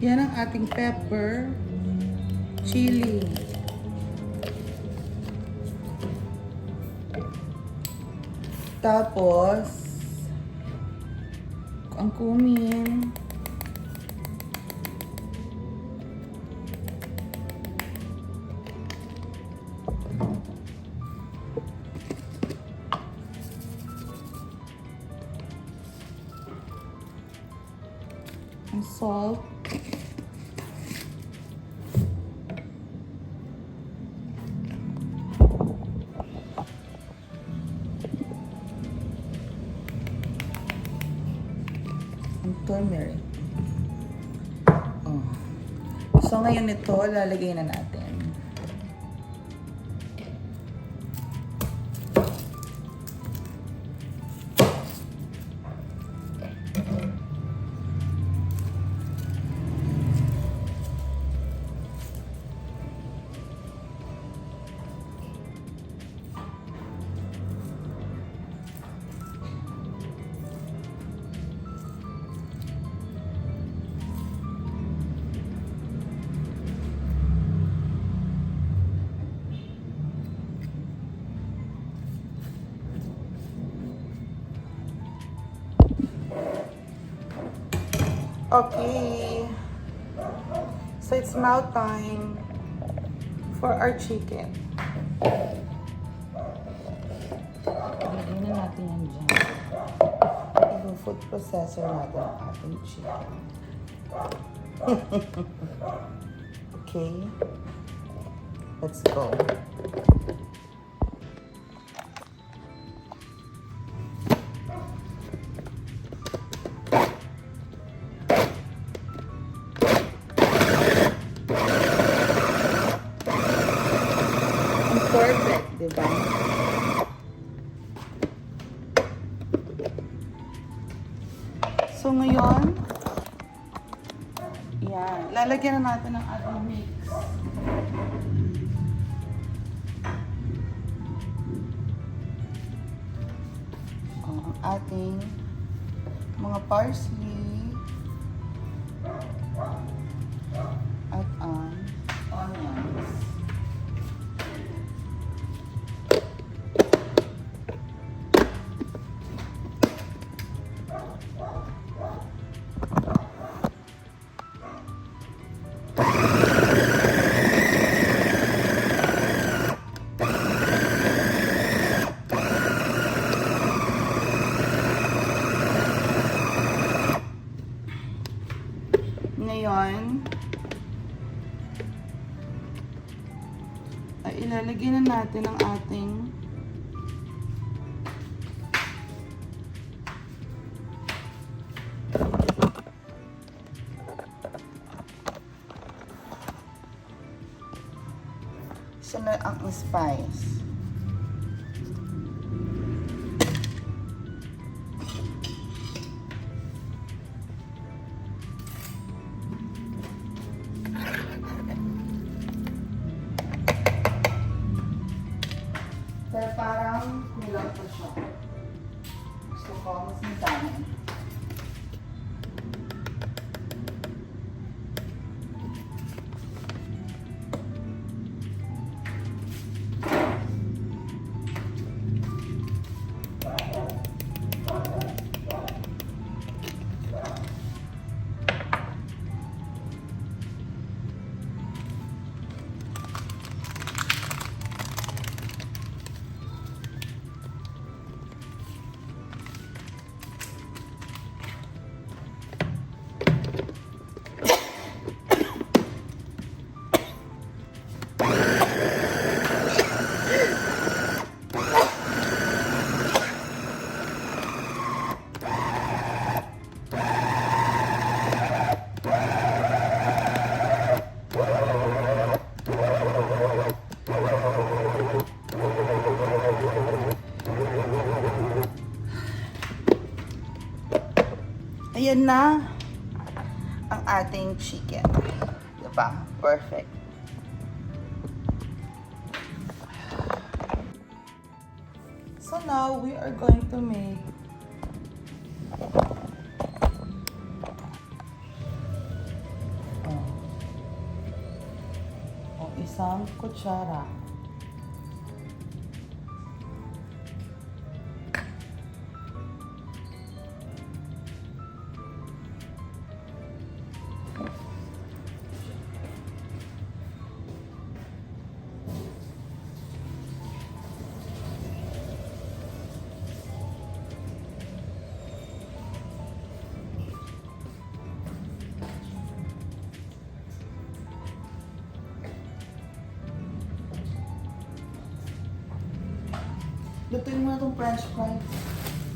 Yan ang ating pepper, chili. Tapos, ang cumin. Ang salt. Ang turmeric. Oh. So ngayon ito, lalagay na natin. Okay. So it's now time for our chicken. Lagyan na natin yan dyan. I-food processor natin ang ating chicken. Okay. Let's go. Perfect, diba? So ngayon, yan, lalagyan na natin ng ating mix. Ang ating mga parsley at ang onions. Ngayon, ay ilalagay na natin ang ating siya na ang spice. Pero parang kulang pa siya. Gusto ko mas madami. Ayan na ang ating chicken. Diba? Perfect. So now we are going to make isang kutsara. Lutuin mo na itong french fries.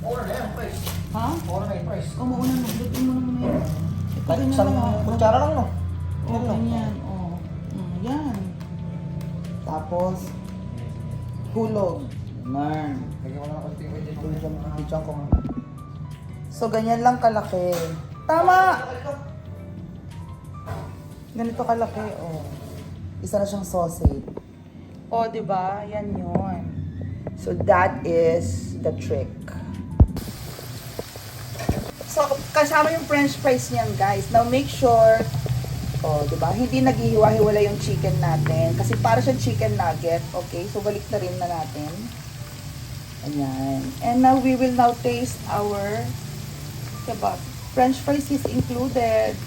Order na yan, price. Ha? Order na yung price. Mauna mo. Lutuin mo na muna yun. Ito Kahit ganyan isang lang, ha? kutsara lang, no? Oo, Yan, no? ganyan. Oo. Yan. Tapos, hulog. Narn. Lagyan ko na ng konti ko dito. Picture ko. So, ganyan lang kalaki. Tama! Ganito kalaki, oh. Isa na siyang sausage. Oh, di ba? Yan yun. So, that is the trick. So, kasama yung french fries niyan, guys. Now, make sure, oh, di ba? Hindi naghihiwa-hiwala yung chicken natin. Kasi para siyang chicken nugget. Okay? So, balik na rin na natin. Ayan. And now, we will now taste our kebab. French fries is included.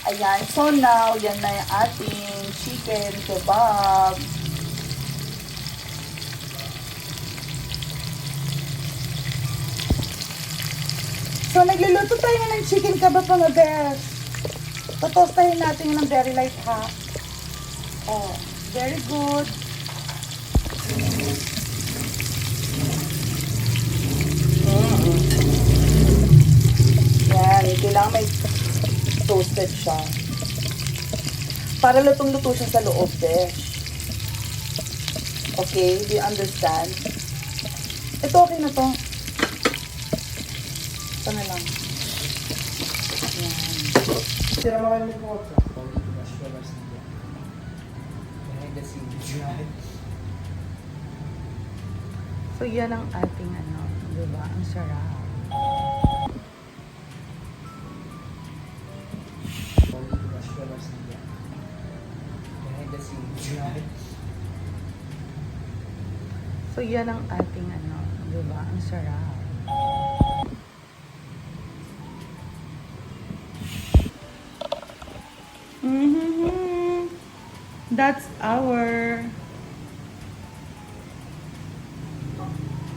Ayan. So, now, yan na yung ating chicken kebab. So, nagluluto tayo ng chicken kebab mga best. Patostahin natin ng very light ha. Oh, very good. Yan, kailangan may toasted siya. Para lutong-luto siya sa loob, besh. Okay, do you understand? Ito okay na to. Ito na lang. Yan. Tira mo kayo mo ko. So, yan ang ating ano, di ba? Ang sarap. So, yan ang ating ano, di ba? Ang sarap. That's our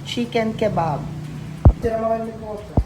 chicken kebab. Tira mo kayo mo ko.